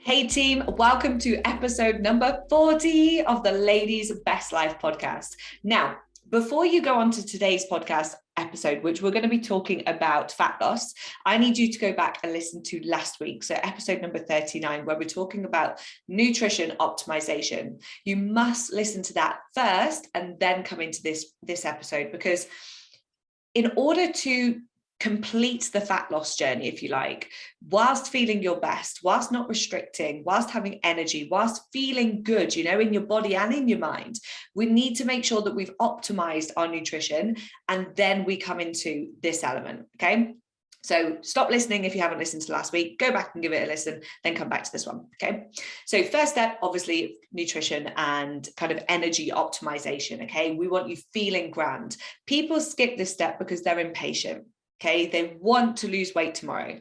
Hey team, welcome to episode number 40 of the Ladies Best Life podcast. Now, before you go on to today's podcast episode, which we're going to be talking about fat loss, I need you to go back and listen to last week. So episode number 39, where we're talking about nutrition optimization. You must listen to that first and then come into this episode, because in order to complete the fat loss journey, if you like, whilst feeling your best, whilst not restricting, whilst having energy, whilst feeling good, in your body and in your mind, we need to make sure that we've optimized our nutrition, and then we come into this element. Okay. So stop listening if you haven't listened to last week, go back and give it a listen, then come back to this one. Okay. So first step, obviously, nutrition and kind of energy optimization. Okay. We want you feeling grand. People skip this step because they're impatient. Okay, they want to lose weight tomorrow.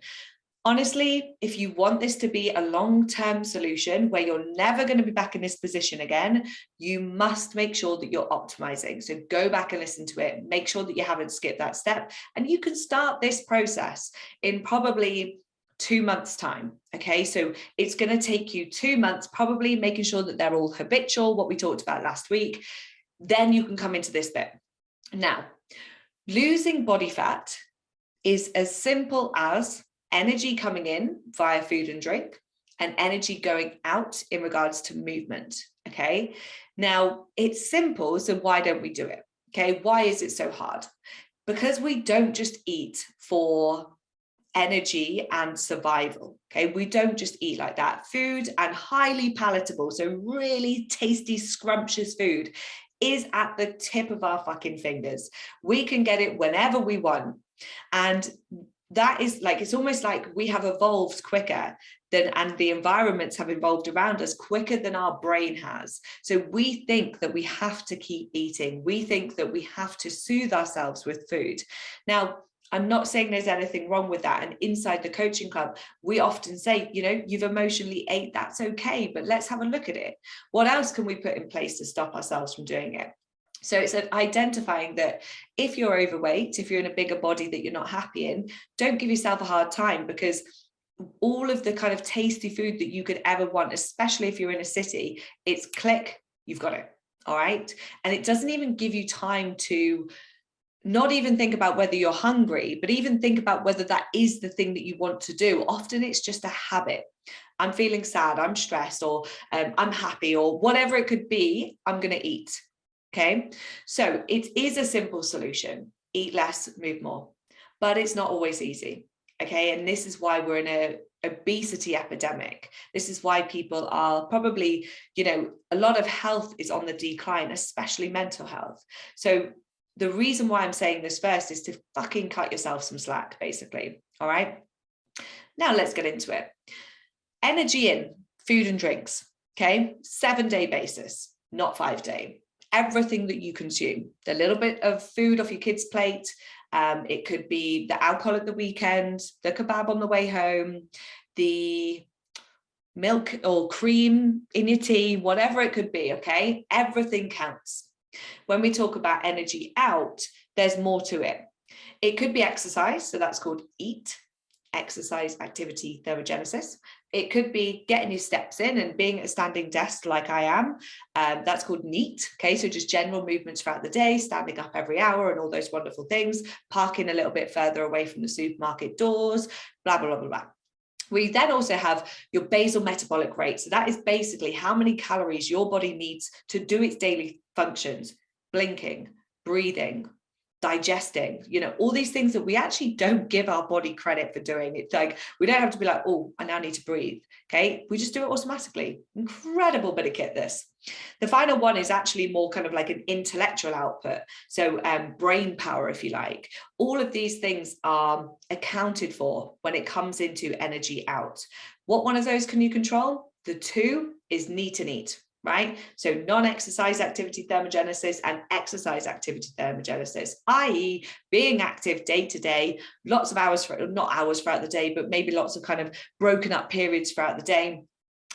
Honestly, if you want this to be a long-term solution where you're never going to be back in this position again, you must make sure that you're optimizing. So go back and listen to it. Make sure that you haven't skipped that step. And you can start this process in probably 2 months' time. Okay, so it's going to take you 2 months, probably making sure that they're all habitual, what we talked about last week. Then you can come into this bit. Now, losing body fat is as simple as energy coming in via food and drink and energy going out in regards to movement. Okay. Now it's simple. So why don't we do it? Okay. Why is it so hard? Because we don't just eat for energy and survival. Okay. We don't just eat like that. Food, and highly palatable, so really tasty, scrumptious food, is at the tip of our fucking fingers. We can get it whenever we want. And that is like, it's almost like we have evolved quicker than, and the environments have evolved around us quicker than our brain has. So we think that we have to keep eating. We think that we have to soothe ourselves with food. Now, I'm not saying there's anything wrong with that. And inside the coaching club, we often say, you've emotionally ate, that's okay, but let's have a look at it. What else can we put in place to stop ourselves from doing it? So it's identifying that if you're overweight, if you're in a bigger body that you're not happy in, don't give yourself a hard time, because all of the kind of tasty food that you could ever want, especially if you're in a city, it's click, you've got it. All right. And it doesn't even give you time to not even think about whether you're hungry, but even think about whether that is the thing that you want to do. Often it's just a habit. I'm feeling sad, I'm stressed, or I'm happy, or whatever it could be, I'm going to eat. Okay, so it is a simple solution: eat less, move more, but it's not always easy. Okay, and this is why we're in a obesity epidemic. This is why people are probably, a lot of health is on the decline, especially mental health. So the reason why I'm saying this first is to fucking cut yourself some slack, basically. All right, now let's get into it. Energy in food and drinks. Okay, 7-day basis, not 5-day. Everything that you consume, the little bit of food off your kid's plate, it could be the alcohol at the weekend, the kebab on the way home, the milk or cream in your tea, whatever it could be. Okay, everything counts. When we talk about energy out, there's more to it. It could be exercise, so that's called EAT, exercise activity thermogenesis. It could be getting your steps in and being at a standing desk like I am. That's called NEAT. Okay, so just general movements throughout the day, standing up every hour and all those wonderful things, parking a little bit further away from the supermarket doors, blah, blah, blah, blah, blah. We then also have your basal metabolic rate. So that is basically how many calories your body needs to do its daily functions: blinking, breathing, digesting, all these things that we actually don't give our body credit for doing. It's like, we don't have to be like, oh, I now need to breathe. Okay. We just do it automatically. Incredible bit of kit, this. The final one is actually more kind of like an intellectual output. So brain power, if you like. All of these things are accounted for when it comes into energy out. What one of those can you control? The two is NEAT and EAT. Right? So non-exercise activity thermogenesis and exercise activity thermogenesis, i.e. being active day to day, lots of hours, not hours throughout the day, but maybe lots of kind of broken up periods throughout the day,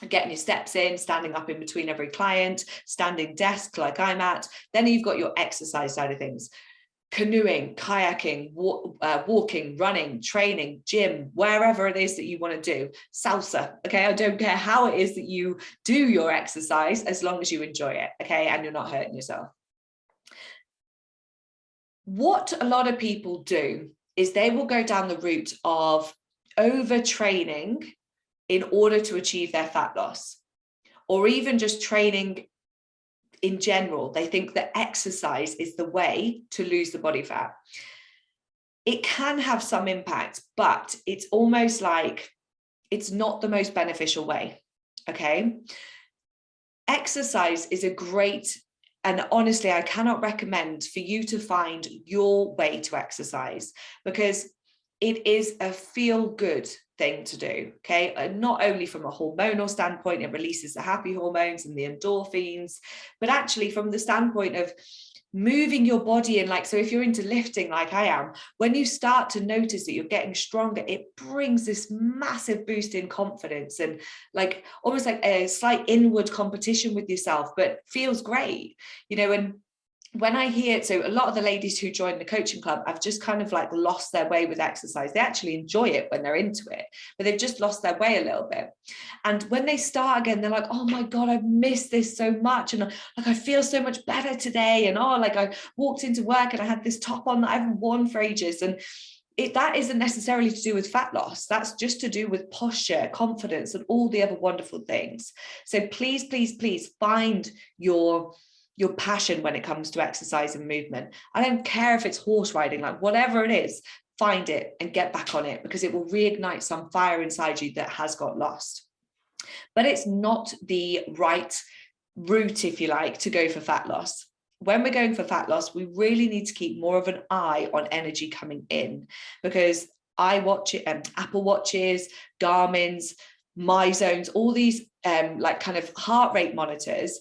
getting your steps in, standing up in between every client, standing desk like I'm at. Then you've got your exercise side of things. canoeing, kayaking, walking, running, training, gym, wherever it is that you want to do, salsa. Okay, I don't care how it is that you do your exercise, as long as you enjoy it. Okay, and you're not hurting yourself. What a lot of people do is they will go down the route of overtraining in order to achieve their fat loss, or even just training in general. They think that exercise is the way to lose the body fat. It can have some impact, but it's almost like it's not the most beneficial way. Okay. Exercise is a great, and honestly, I cannot recommend for you to find your way to exercise, because it is a feel-good thing to do. Okay, and not only from a hormonal standpoint, it releases the happy hormones and the endorphins, but actually from the standpoint of moving your body. And like, so if you're into lifting like I am, when you start to notice that you're getting stronger, it brings this massive boost in confidence and like almost like a slight inward competition with yourself, but feels great, you know. And when I hear, so a lot of the ladies who join the coaching club have just kind of like lost their way with exercise. They actually enjoy it when they're into it, but they've just lost their way a little bit. And when they start again, they're like, oh my God, I've missed this so much. And like, I feel so much better today. And oh, like I walked into work and I had this top on that I haven't worn for ages. And that isn't necessarily to do with fat loss. That's just to do with posture, confidence, and all the other wonderful things. So please, please, please find your passion when it comes to exercise and movement. I don't care if it's horse riding, like whatever it is, find it and get back on it, because it will reignite some fire inside you that has got lost. But it's not the right route, if you like, to go for fat loss. When we're going for fat loss, we really need to keep more of an eye on energy coming in, because Apple Watches, Garmin's, MyZones, all these like kind of heart rate monitors,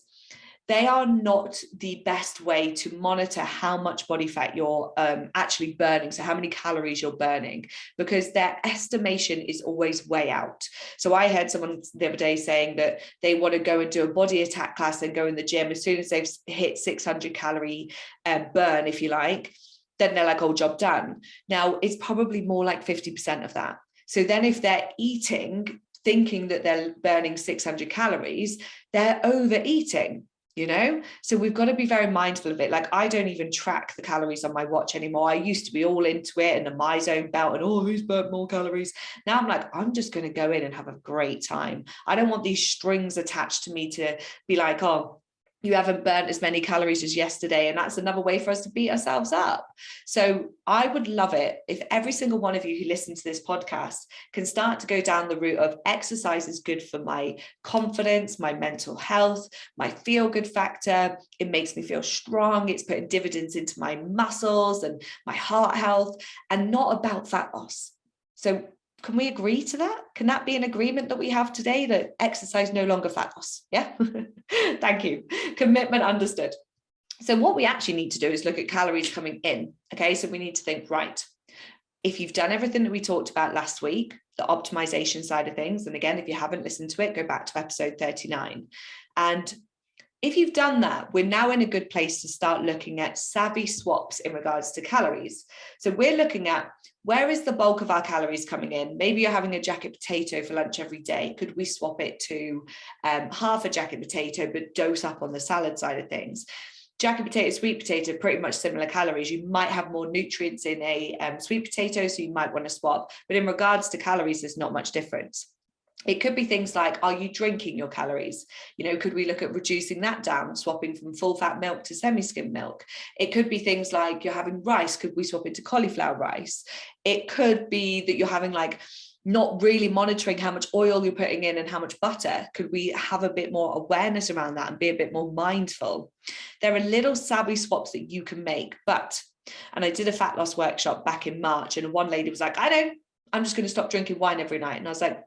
they are not the best way to monitor how much body fat you're actually burning, so how many calories you're burning, because their estimation is always way out. So I heard someone the other day saying that they want to go and do a body attack class and go in the gym. As soon as they've hit 600 calorie burn, if you like, then they're like, oh, job done. Now, it's probably more like 50% of that. So then if they're eating, thinking that they're burning 600 calories, they're overeating. You know, so we've got to be very mindful of it. Like, I don't even track the calories on my watch anymore. I used to be all into it and the MyZone belt and, oh, who's burnt more calories? Now I'm like, I'm just going to go in and have a great time. I don't want these strings attached to me to be like, oh, you haven't burnt as many calories as yesterday. And that's another way for us to beat ourselves up. So I would love it if every single one of you who listen to this podcast can start to go down the route of exercise is good for my confidence, my mental health, my feel good factor. It makes me feel strong. It's putting dividends into my muscles and my heart health, and not about fat loss. So can we agree to that? Can that be an agreement that we have today, that exercise no longer fat loss? Yeah. Thank you. Commitment understood. So what we actually need to do is look at calories coming in. Okay. So we need to think, right, if you've done everything that we talked about last week, the optimization side of things, and again, if you haven't listened to it, go back to episode 39. And if you've done that, we're now in a good place to start looking at savvy swaps in regards to calories. So we're looking at, where is the bulk of our calories coming in? Maybe you're having a jacket potato for lunch every day. Could we swap it to half a jacket potato, but dose up on the salad side of things? Jacket potato, sweet potato, pretty much similar calories. You might have more nutrients in a sweet potato, so you might want to swap. But in regards to calories, there's not much difference. It could be things like, are you drinking your calories? You know, could we look at reducing that down, swapping from full fat milk to semi-skim milk? It could be things like, you're having rice. Could we swap it to cauliflower rice? It could be that you're having like not really monitoring how much oil you're putting in and how much butter. Could we have a bit more awareness around that and be a bit more mindful? There are little savvy swaps that you can make. And I did a fat loss workshop back in March, and one lady was like, I'm just going to stop drinking wine every night. And I was like,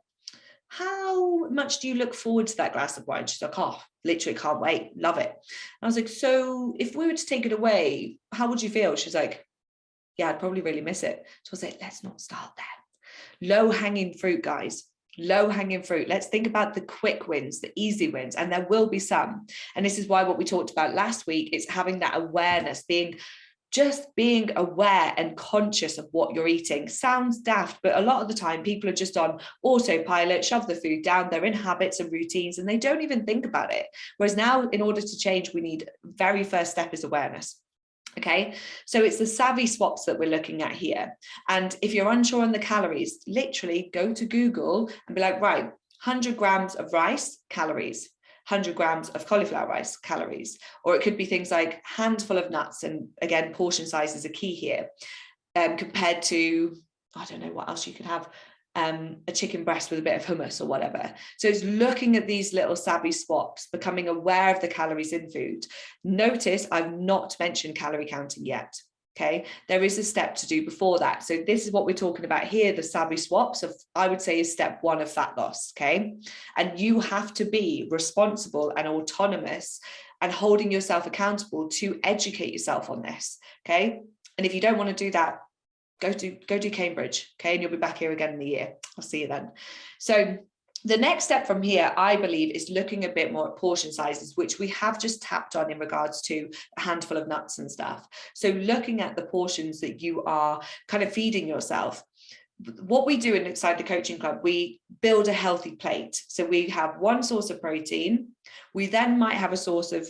how much do you look forward to that glass of wine? She's like, oh, literally can't wait, love it. And I was like, so if we were to take it away, how would you feel? She's like, yeah, I'd probably really miss it. So I was like, let's not start there. Low hanging fruit, guys. Low hanging fruit. Let's think about the quick wins, the easy wins, and there will be some. And this is why what we talked about last week is having that awareness, being just being aware and conscious of what you're eating sounds daft, but a lot of the time people are just on autopilot, shove the food down, they're in habits and routines, and they don't even think about it. Whereas now, in order to change, we need very first step is awareness. Okay, so it's the savvy swaps that we're looking at here. And if you're unsure on the calories, literally go to Google and be like, right, 100 grams of rice, calories. 100 grams of cauliflower rice, calories. Or it could be things like handful of nuts. And again, portion size is a key here, compared to, I don't know what else you could have, a chicken breast with a bit of hummus or whatever. So it's looking at these little savvy swaps, becoming aware of the calories in food. Notice I've not mentioned calorie counting yet. Okay, there is a step to do before that. So this is what we're talking about here, the savvy swaps of, I would say, is step one of fat loss. Okay, and you have to be responsible and autonomous and holding yourself accountable to educate yourself on this. Okay, and if you don't want to do that, go do Cambridge, okay, and you'll be back here again in a year. I'll see you then. So the next step from here, I believe, is looking a bit more at portion sizes, which we have just tapped on in regards to a handful of nuts and stuff. So looking at the portions that you are kind of feeding yourself. What we do inside the coaching club, we build a healthy plate. So we have one source of protein. We then might have a source of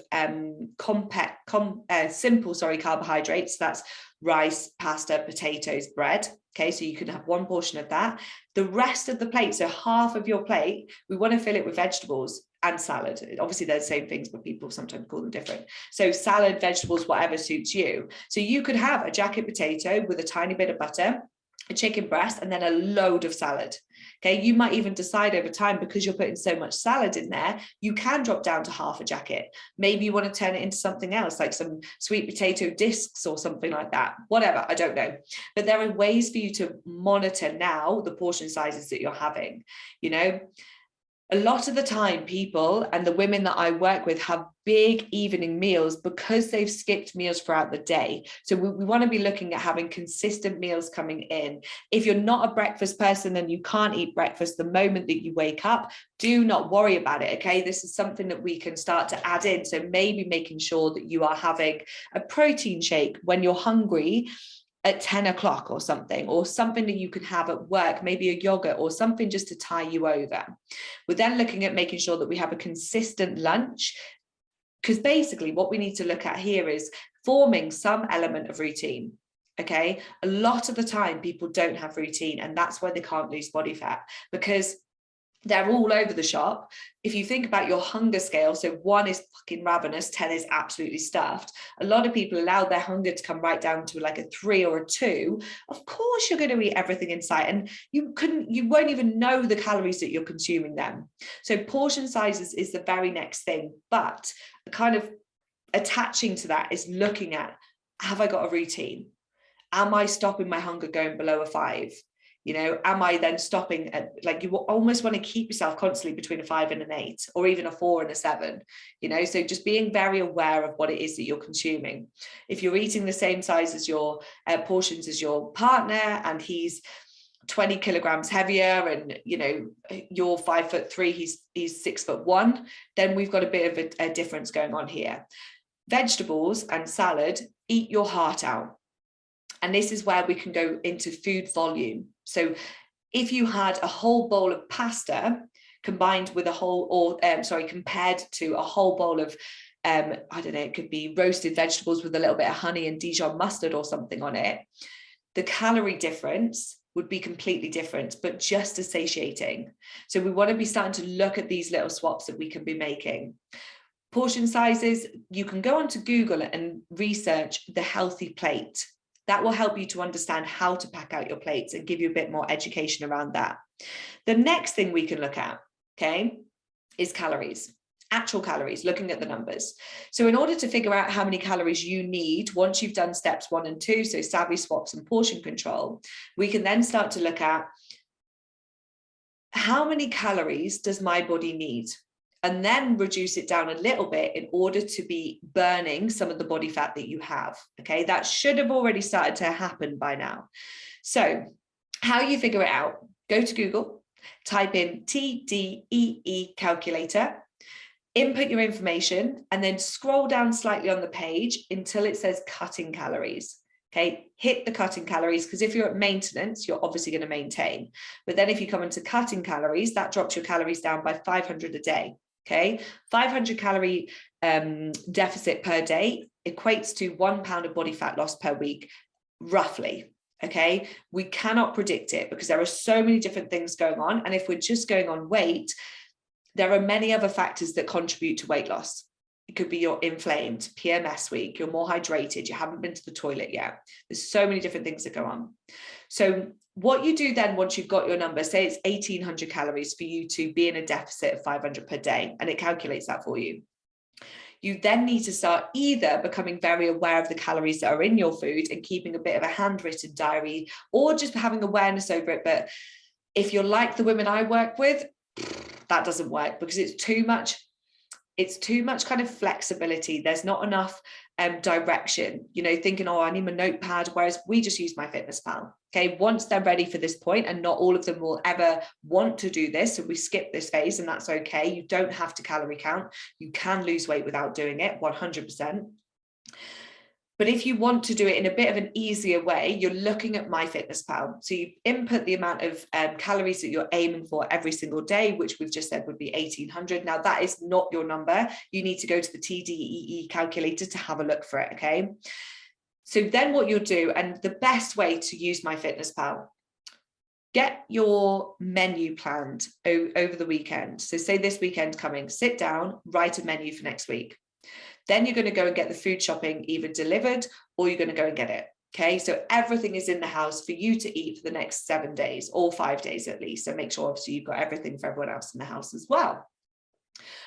simple carbohydrates. That's rice, pasta, potatoes, bread. Okay, so you can have one portion of that. The rest of the plate, so half of your plate, we want to fill it with vegetables and salad. Obviously, they're the same things, but people sometimes call them different. So salad, vegetables, whatever suits you. So you could have a jacket potato with a tiny bit of butter, a chicken breast, and then a load of salad. Okay, you might even decide over time, because you're putting so much salad in there, you can drop down to half a jacket. Maybe you want to turn it into something else, like some sweet potato discs or something like that. Whatever, I don't know. But there are ways for you to monitor now the portion sizes that you're having. You know, a lot of the time, people and the women that I work with have big evening meals because they've skipped meals throughout the day. So we want to be looking at having consistent meals coming in. If you're not a breakfast person and you can't eat breakfast the moment that you wake up, do not worry about it. Okay, this is something that we can start to add in. So maybe making sure that you are having a protein shake when you're hungry at 10 o'clock or something that you can have at work, maybe a yogurt or something just to tie you over. We're then looking at making sure that we have a consistent lunch, because basically what we need to look at here is forming some element of routine. Okay, a lot of the time people don't have routine, and that's why they can't lose body fat, because they're all over the shop. If you think about your hunger scale, so 1 is fucking ravenous, 10 is absolutely stuffed. A lot of people allow their hunger to come right down to like a 3 or a 2. Of course, you're going to eat everything in sight, and you won't even know the calories that you're consuming then. So portion sizes is the very next thing, but kind of attaching to that is looking at, have I got a routine? Am I stopping my hunger going below a 5? You know, am I then stopping at, like, you almost want to keep yourself constantly between a 5 and an 8, or even a 4 and a 7, you know, so just being very aware of what it is that you're consuming. If you're eating the same size as your portions as your partner, and he's 20 kilograms heavier, and you know you're 5'3", he's 6'1", then we've got a bit of a difference going on here. Vegetables and salad, eat your heart out. And this is where we can go into food volume. So if you had a whole bowl of pasta combined with compared to a whole bowl of, I don't know, it could be roasted vegetables with a little bit of honey and Dijon mustard or something on it, the calorie difference would be completely different, but just as satiating. So we want to be starting to look at these little swaps that we can be making. Portion sizes, you can go onto Google and research the healthy plate. That will help you to understand how to pack out your plates and give you a bit more education around that. The next thing we can look at, okay, is calories, actual calories, looking at the numbers. So in order to figure out how many calories you need, once you've done steps 1 and 2, so savvy swaps and portion control, we can then start to look at how many calories does my body need? And then reduce it down a little bit in order to be burning some of the body fat that you have. Okay, that should have already started to happen by now. So how you figure it out, go to Google, type in TDEE calculator, input your information, and then scroll down slightly on the page until it says cutting calories. Okay, hit the cutting calories, because if you're at maintenance, you're obviously going to maintain. But then if you come into cutting calories, that drops your calories down by 500 a day. Okay, 500 calorie deficit per day equates to 1 pound of body fat loss per week, roughly. Okay, we cannot predict it because there are so many different things going on. And if we're just going on weight, there are many other factors that contribute to weight loss. It could be you're inflamed, PMS week, you're more hydrated, you haven't been to the toilet yet. There's so many different things that go on. So what you do then, once you've got your number, say it's 1800 calories for you to be in a deficit of 500 per day, and it calculates that for you. You then need to start either becoming very aware of the calories that are in your food and keeping a bit of a handwritten diary, or just having awareness over it. But if you're like the women I work with, that doesn't work, because it's too much kind of flexibility. There's not enough direction, thinking, oh, I need my notepad, whereas we just use MyFitnessPal. Okay, once they're ready for this point, and not all of them will ever want to do this, so we skip this phase, and that's okay. You don't have to calorie count. You can lose weight without doing it, 100%. But if you want to do it in a bit of an easier way, you're looking at MyFitnessPal. So you input the amount of calories that you're aiming for every single day, which we've just said would be 1800. Now, that is not your number. You need to go to the TDEE calculator to have a look for it, okay? So then what you'll do, and the best way to use MyFitnessPal, get your menu planned over the weekend. So say this weekend coming, sit down, write a menu for next week. Then you're going to go and get the food shopping either delivered, or you're going to go and get it. Okay, so everything is in the house for you to eat for the next 7 days, or 5 days at least. So make sure obviously you've got everything for everyone else in the house as well.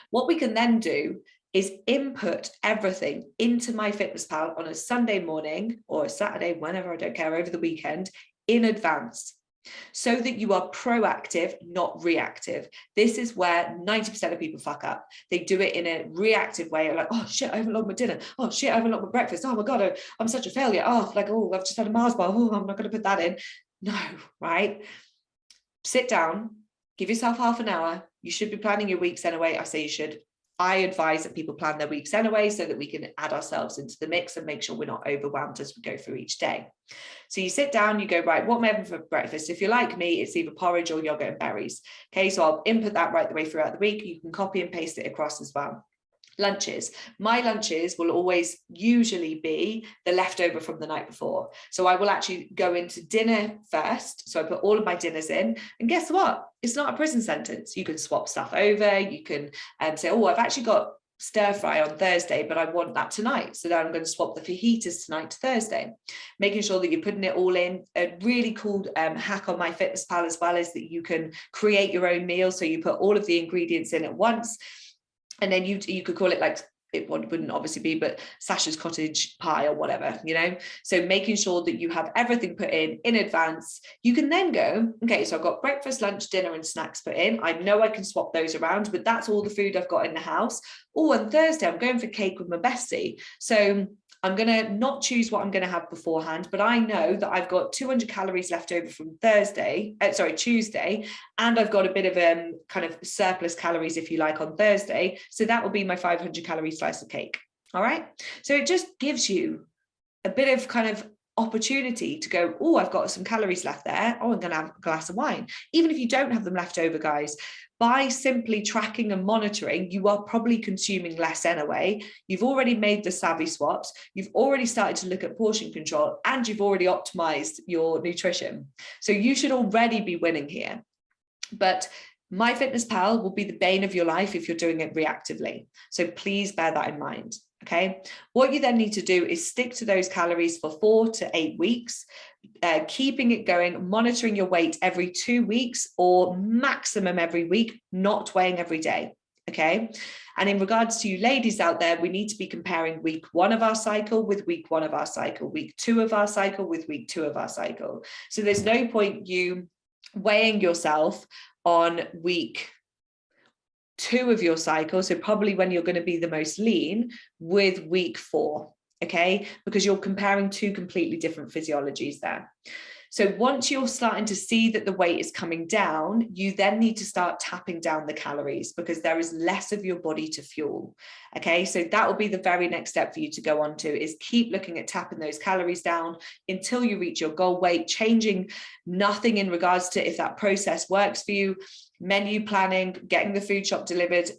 What we can then do is input everything into MyFitnessPal on a Sunday morning or a Saturday, whenever, I don't care, over the weekend in advance, so that you are proactive, not reactive. This is where 90% of people fuck up. They do it in a reactive way, like, oh shit, I haven't logged my dinner. Oh shit, I haven't logged my breakfast. Oh my God, I'm such a failure. Oh, I've just had a Mars bar. Oh, I'm not going to put that in. No, right? Sit down, give yourself half an hour. You should be planning your weeks anyway. I say you should. I advise that people plan their weeks anyway, so that we can add ourselves into the mix and make sure we're not overwhelmed as we go through each day. So you sit down, you go, right, what am I having for breakfast? If you're like me, it's either porridge or yogurt and berries. Okay, so I'll input that right the way throughout the week. You can copy and paste it across as well. Lunches. My lunches will always usually be the leftover from the night before. So I will actually go into dinner first. So I put all of my dinners in, and guess what? It's not a prison sentence. You can swap stuff over. You can say, oh, I've actually got stir fry on Thursday, but I want that tonight. So then I'm going to swap the fajitas tonight to Thursday. Making sure that you're putting it all in. A really cool hack on MyFitnessPal as well is that you can create your own meal. So you put all of the ingredients in at once. And then you could call it, like, it wouldn't obviously be, but Sasha's cottage pie or whatever, So making sure that you have everything put in advance. You can then go, okay, so I've got breakfast, lunch, dinner, and snacks put in. I know I can swap those around, but that's all the food I've got in the house. Oh, on Thursday, I'm going for cake with my bestie. So I'm going to not choose what I'm going to have beforehand, but I know that I've got 200 calories left over from Tuesday, and I've got a bit of kind of surplus calories, if you like, on Thursday. So that will be my 500 calorie slice of cake. All right. So it just gives you a bit of kind of opportunity to go, oh, I've got some calories left there. Oh, I'm going to have a glass of wine. Even if you don't have them left over, guys, by simply tracking and monitoring, you are probably consuming less anyway. You've already made the savvy swaps. You've already started to look at portion control, and you've already optimized your nutrition. So you should already be winning here. But MyFitnessPal will be the bane of your life if you're doing it reactively. So please bear that in mind. Okay, what you then need to do is stick to those calories for 4 to 8 weeks, keeping it going, monitoring your weight every 2 weeks or maximum every week, not weighing every day. Okay, and in regards to you ladies out there, we need to be comparing week 1 of our cycle with week 1 of our cycle, week 2 of our cycle with week 2 of our cycle. So there's no point you weighing yourself on week 2 of your cycle, so probably when you're going to be the most lean, with week 4, okay, because you're comparing 2 completely different physiologies there. So once you're starting to see that the weight is coming down, you then need to start tapping down the calories because there is less of your body to fuel. Okay, so that will be the very next step for you to go on to, is keep looking at tapping those calories down until you reach your goal weight, changing nothing in regards to if that process works for you, menu planning, getting the food shop delivered,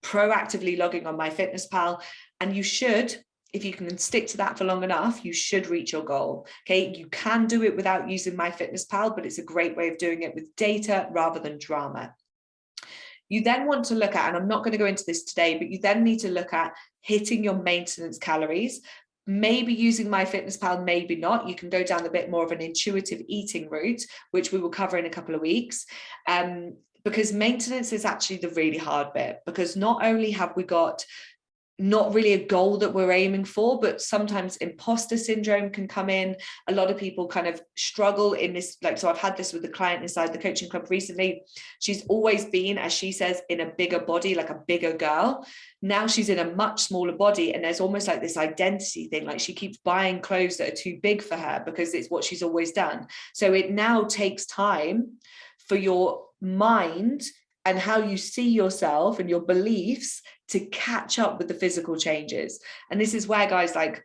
proactively logging on MyFitnessPal, and you should, if you can stick to that for long enough, you should reach your goal. Okay, you can do it without using MyFitnessPal, but it's a great way of doing it with data rather than drama. You then want to look at, and I'm not going to go into this today, but you then need to look at hitting your maintenance calories. Maybe using MyFitnessPal, maybe not. You can go down a bit more of an intuitive eating route, which we will cover in a couple of weeks. Because maintenance is actually the really hard bit, because not only have we got not really a goal that we're aiming for, but sometimes imposter syndrome can come in. A lot of people kind of struggle in this, like, so I've had this with the client inside the coaching club recently. She's always been, as she says, in a bigger body, like a bigger girl. Now she's in a much smaller body, and there's almost like this identity thing, like she keeps buying clothes that are too big for her because it's what she's always done. So it now takes time for your mind and how you see yourself and your beliefs to catch up with the physical changes. And this is where, guys, like,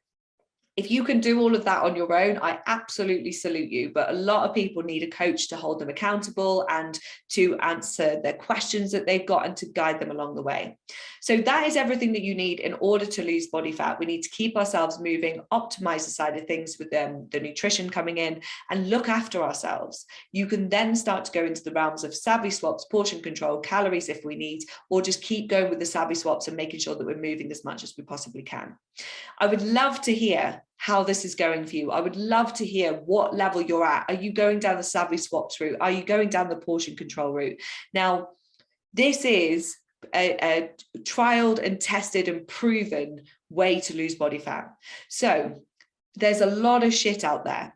if you can do all of that on your own, I absolutely salute you. But a lot of people need a coach to hold them accountable and to answer their questions that they've got and to guide them along the way. So that is everything that you need in order to lose body fat. We need to keep ourselves moving, optimize the side of things with the nutrition coming in, and look after ourselves. You can then start to go into the realms of savvy swaps, portion control, calories if we need, or just keep going with the savvy swaps and making sure that we're moving as much as we possibly can. I would love to hear how this is going for you. I would love to hear what level you're at. Are you going down the savvy swaps route? Are you going down the portion control route? Now, this is a trialed and tested and proven way to lose body fat. So there's a lot of shit out there.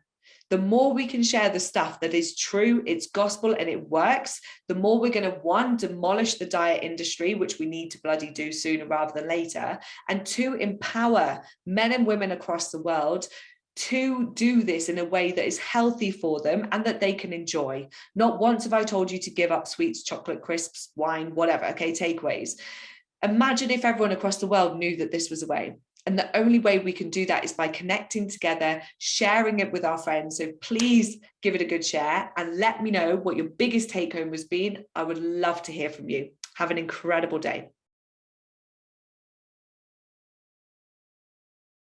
The more we can share the stuff that is true, it's gospel and it works, the more we're going to, one, demolish the diet industry, which we need to bloody do sooner rather than later, and two, empower men and women across the world to do this in a way that is healthy for them and that they can enjoy. Not once have I told you to give up sweets, chocolate, crisps, wine, whatever, okay, takeaways. Imagine if everyone across the world knew that this was a way. And the only way we can do that is by connecting together, sharing it with our friends. So please give it a good share and let me know what your biggest take home has been. I would love to hear from you. Have an incredible day.